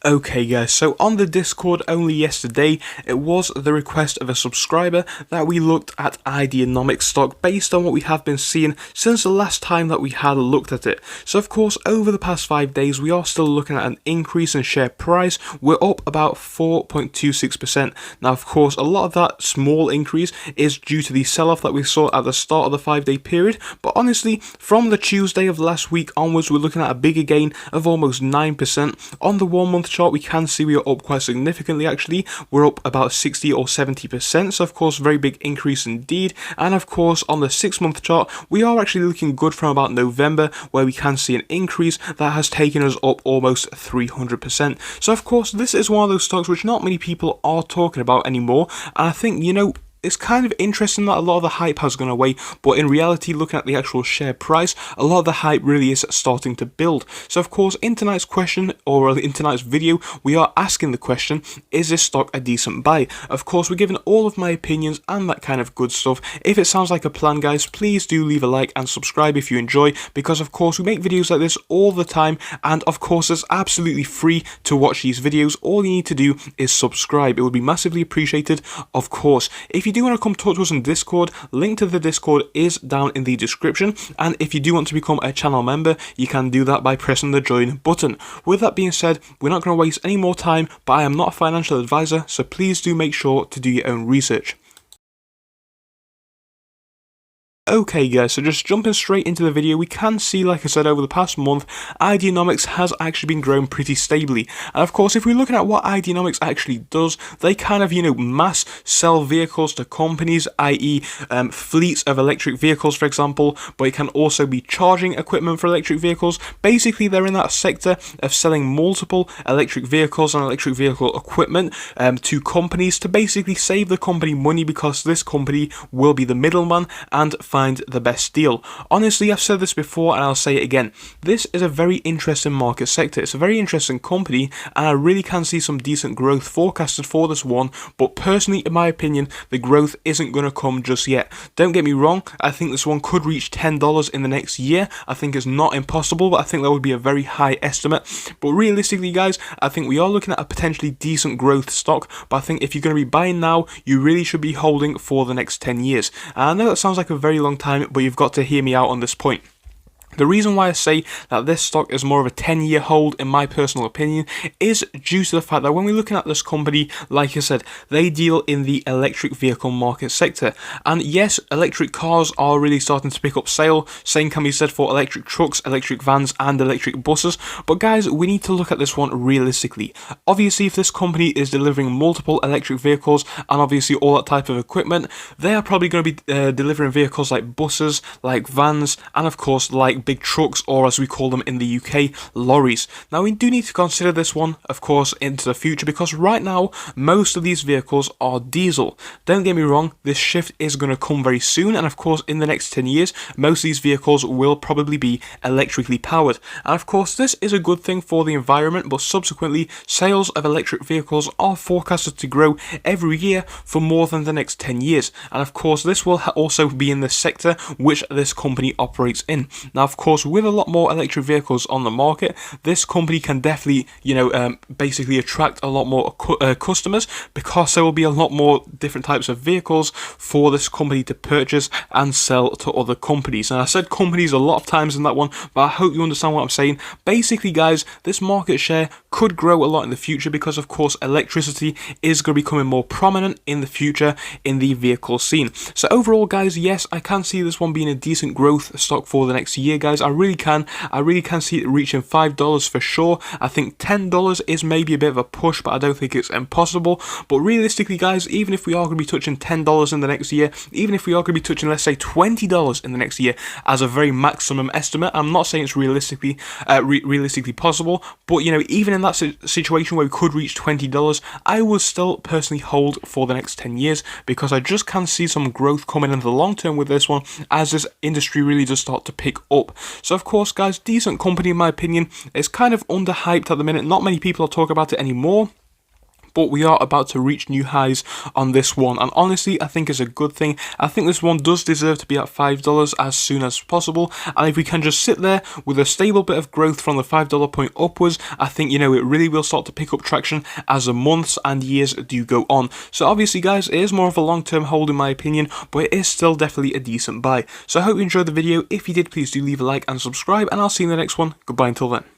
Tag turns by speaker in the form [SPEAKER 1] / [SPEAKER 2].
[SPEAKER 1] Okay guys, so on the Discord only yesterday, it was the request of a subscriber that we looked at Ideonomics stock based on what we have been seeing since the last time that we had looked at it. So of course, over the past 5 days, we are still looking at an increase in share price. We're up about 4.26%. Now of course, a lot of that small increase is due to the sell-off that we saw at the start of the 5-day period, but honestly, from the Tuesday of last week onwards, we're looking at a bigger gain of almost 9%. On the 1 month chart, we can see we are up quite significantly actually. We're up about 60 or 70%, so of course very big increase indeed. And of course on the 6 month chart, we are actually looking good from about November, where we can see an increase that has taken us up almost 300%. So of course this is one of those stocks which not many people are talking about anymore, and I think, it's kind of interesting that a lot of the hype has gone away, but in reality, looking at the actual share price, a lot of the hype really is starting to build. So of course, in tonight's question, or in tonight's video, we are asking the question, is this stock a decent buy? Of course, we're giving all of my opinions and that kind of good stuff. If it sounds like a plan, guys, please do leave a like and subscribe if you enjoy, because of course, we make videos like this all the time, and of course, it's absolutely free to watch these videos. All you need to do is subscribe. It would be massively appreciated, of course. If you do want to come talk to us on Discord, link to the Discord is down in the description, and if you do want to become a channel member, you can do that by pressing the join button. With that being said, we're not going to waste any more time, but I am not a financial advisor, so please do make sure to do your own research. Okay guys, so just jumping straight into the video, we can see, like I said, over the past month, Ideonomics has actually been growing pretty stably. And of course, if we're looking at what Ideonomics actually does, they kind of, mass sell vehicles to companies, i.e. fleets of electric vehicles, for example, but it can also be charging equipment for electric vehicles. Basically, they're in that sector of selling multiple electric vehicles and electric vehicle equipment to companies to basically save the company money, because this company will be the middleman and find the best deal. Honestly, I've said this before and I'll say it again. This is a very interesting market sector. It's a very interesting company, and I really can see some decent growth forecasted for this one, but personally, in my opinion, the growth isn't going to come just yet. Don't get me wrong, I think this one could reach $10 in the next year. I think it's not impossible, but I think that would be a very high estimate. But realistically, guys, I think we are looking at a potentially decent growth stock, but I think if you're going to be buying now, you really should be holding for the next 10 years. And I know that sounds like a very long time, but you've got to hear me out on this point. The reason why I say that this stock is more of a 10-year hold, in my personal opinion, is due to the fact that when we're looking at this company, like I said, they deal in the electric vehicle market sector. And yes, electric cars are really starting to pick up sale. Same can be said for electric trucks, electric vans, and electric buses. But guys, we need to look at this one realistically. Obviously, if this company is delivering multiple electric vehicles and obviously all that type of equipment, they are probably going to be delivering vehicles like buses, like vans, and of course, like big trucks, or as we call them in the UK, lorries. Now we do need to consider this one, of course, into the future, because right now most of these vehicles are diesel. Don't get me wrong, this shift is going to come very soon, and of course in the next 10 years most of these vehicles will probably be electrically powered. And of course this is a good thing for the environment, but subsequently sales of electric vehicles are forecasted to grow every year for more than the next 10 years. And of course this will also be in the sector which this company operates in. Now of course, with a lot more electric vehicles on the market, this company can definitely, basically attract a lot more customers, because there will be a lot more different types of vehicles for this company to purchase and sell to other companies. And I said companies a lot of times in that one, but I hope you understand what I'm saying. Basically, guys, this market share could grow a lot in the future, because of course electricity is going to be becoming more prominent in the future in the vehicle scene. So overall, guys, yes, I can see this one being a decent growth stock for the next year, guys. I really can see it reaching $5 for sure. I think $10 is maybe a bit of a push, but I don't think it's impossible. But realistically, guys, even if we are going to be touching $10 in the next year, even if we are going to be touching, let's say, $20 in the next year as a very maximum estimate, I'm not saying it's realistically possible, but even in that situation where we could reach $20, I would still personally hold for the next 10 years, because I just can see some growth coming in the long term with this one, as this industry really does start to pick up. So of course, guys, decent company in my opinion. It's kind of underhyped at the minute. Not many people are talking about it anymore. but we are about to reach new highs on this one, and honestly I think it's a good thing. I think this one does deserve to be at $5 as soon as possible, and if we can just sit there with a stable bit of growth from the $5 point upwards, I think, you know, it really will start to pick up traction as the months and years do go on. So obviously guys, it is more of a long-term hold in my opinion, but it is still definitely a decent buy. So I hope you enjoyed the video. If you did, please do leave a like and subscribe, and I'll see you in the next one. Goodbye until then.